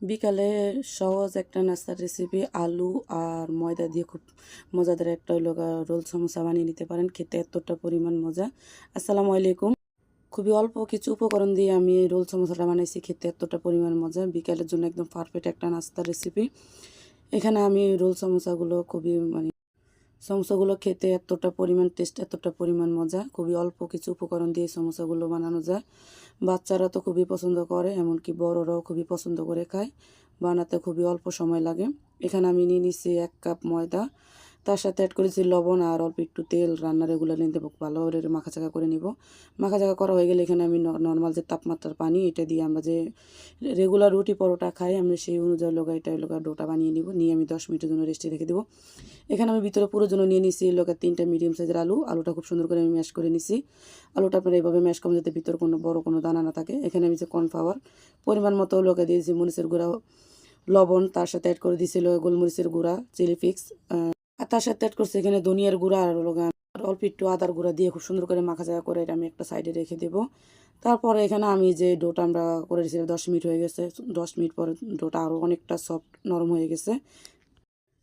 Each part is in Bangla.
বিকালে সহজ একটা নাস্তার রেসিপি আলু আর ময়দা দিয়ে খুব মজাদার একটা হলো রোল সমোসা বানিয়ে নিতে পারেন। খেতে এতটা পরিমাণ মজা। আসসালামু আলাইকুম। খুবই অল্প কিছু উপকরণ দিয়ে আমি এই রোল সমোসাটা বানাইছি। খেতে এতটা পরিমাণ মজা, বিকালের জন্য একদম পারফেক্ট একটা নাস্তার রেসিপি। এখানে আমি রোল সমোসাগুলো সমোসাগুলো খেতে এতটা পরিমাণ টেস্ট, এতটা পরিমাণ মজা। খুবই অল্প কিছু উপকরণ দিয়ে সমোসাগুলো বানানো যায়। বাচ্চারা তো খুবই পছন্দ করে, এমনকি বড়রাও খুবই পছন্দ করে খায়। বানাতে খুবই অল্প সময় লাগে। এখানে আমি নিয়ে নিচ্ছি 1 কাপ ময়দা, তার সাথে অ্যাড করেছি লবণ আর অল্প একটু তেল। রান্নার এগুলো নিয়ে দেবো, ভালো করে মাখাচাকা করে নিব। মাখাচাকা করা হয়ে গেলে এখানে আমি নর্মাল যে তাপমাত্রার পানি, এটা দিয়ে আমরা যে রেগুলার রুটি পরোটা খাই, আমি সেই অনুযায়ী এটা ডোটা বানিয়ে নিব। নিয়ে আমি 10 মিনিটের জন্য রেস্টে রেখে দেবো। এখানে আমি ভিতরে পুরোর জন্য নিয়ে নিছি 3টা মিডিয়াম সাইজের আলুটা খুব সুন্দর করে আমি ম্যাশ করে নিছি। আলুটা আপনারা এইভাবে ম্যাশ করবেন যাতে ভিতরে কোনো বড় কোনো দানা না থাকে। এখানে আমি যে কর্নফ্লাওয়ার পরিমাণ মতো দিয়েছি, মরিচের গুঁড়া, লবণ, তার সাথে অ্যাড করে দিয়েছিল গোলমরিচের গুঁড়া, চিলি ফ্লেক্স, আর তার সাথে অ্যাড করছি এখানে ধনিয়ার গুঁড়া আর অল্প একটু আদার গুঁড়া দিয়ে খুব সুন্দর করে মাখাচাকা করে এটা আমি একটা সাইডে রেখে দেবো। তারপরে এখানে আমি যে ডোটা আমরা করে দিয়েছিলাম 10 মিনিট হয়ে গেছে। 10 মিনিট পরে ডোটা আরও অনেকটা সফট নরম হয়ে গেছে।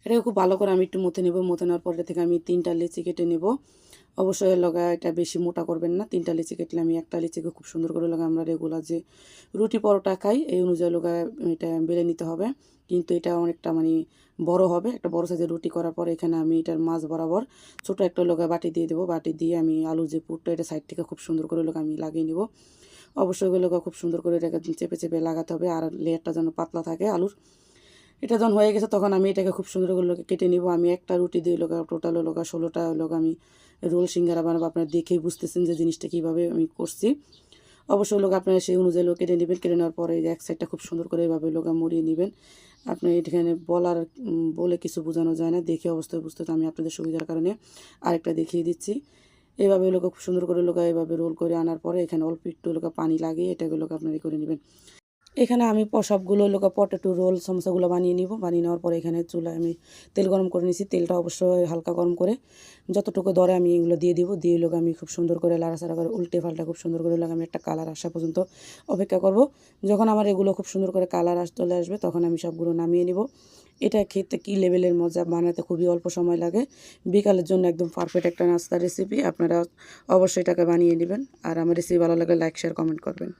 এটাকে খুব ভালো করে আমি একটু মথে নেব। মথে নেওয়ার পরে থেকে আমি 3টা লেচি কেটে নেব। অবশ্যই এটা বেশি মোটা করবেন না। 3টা লেচি কেটে আমি একটা লেচিকে খুব সুন্দর করে আমরা রেগুলার যে রুটি পরোটা খাই এই অনুযায়ী এটা বেলে নিতে হবে। কিন্তু এটা অনেকটা বড় হবে। একটা বড় সাইজের রুটি করার পর এখানে আমি এটার মাছ বরাবর ছোটো একটা বাটি দিয়ে দেবো। বাটি দিয়ে আমি আলুর যে পুরটা এটা সাইড থেকে খুব সুন্দর করে আমি লাগিয়ে নেব। অবশ্যই খুব সুন্দর করে এটাকে চেপে চেপে লাগাতে হবে, আর লেয়ারটা যেন পাতলা থাকে আলুর। এটা যখন হয়ে গেছে তখন আমি এটাকে খুব সুন্দর করে কেটে নিব। আমি একটা রুটি দিয়ে টোটাল 16টা আমি রোল সিঙ্গারা বানাবো। আপনারা দেখেই বুঝতেছেন যে জিনিসটা কীভাবে আমি করছি। অবশ্যই আপনারা সেই অনুযায়ী কেটে নেবেন। কেটে নেওয়ার পরে এক সাইডটা খুব সুন্দর করে এইভাবে মুড়িয়ে নেবেন। আপনি এখানে বলে কিছু বোঝানো যায় না, দেখে অবস্থায় বুঝতে, তো আমি আপনাদের সুবিধার কারণে আরেকটা দেখিয়ে দিচ্ছি। এভাবে খুব সুন্দর করে এভাবে রোল করে আনার পরে এখানে অল্প একটু পানি লাগিয়ে এটাগুলো আপনারা করে নেবেন। এখানে আমি সবগুলো পটেটো রোল সমোসাগুলো বানিয়ে নিব। বানিয়ে নেওয়ার পরে এখানে চুলায় আমি তেল গরম করে নিয়েছি। তেলটা অবশ্যই হালকা গরম করে যতটুকু দরে আমি এগুলো দিয়ে দিব। দিয়ে আমি খুব সুন্দর করে লাড়াচাড়া করে উল্টে পাল্টা খুব সুন্দর করে আমি একটা কালার আসা পর্যন্ত অপেক্ষা করব। যখন আমার এগুলো খুব সুন্দর করে কালার চলে আসবে তখন আমি সবগুলো নামিয়ে নিব। এটা খেতে কী লেভেলের মজা, বানাতে খুবই অল্প সময় লাগে। বিকালের জন্য একদম পারফেক্ট একটা নাস্তার রেসিপি। আপনারা অবশ্যই এটাকে বানিয়ে নেবেন। আর আমার রেসিপি ভালো লাগলে লাইক, শেয়ার, কমেন্ট করবেন।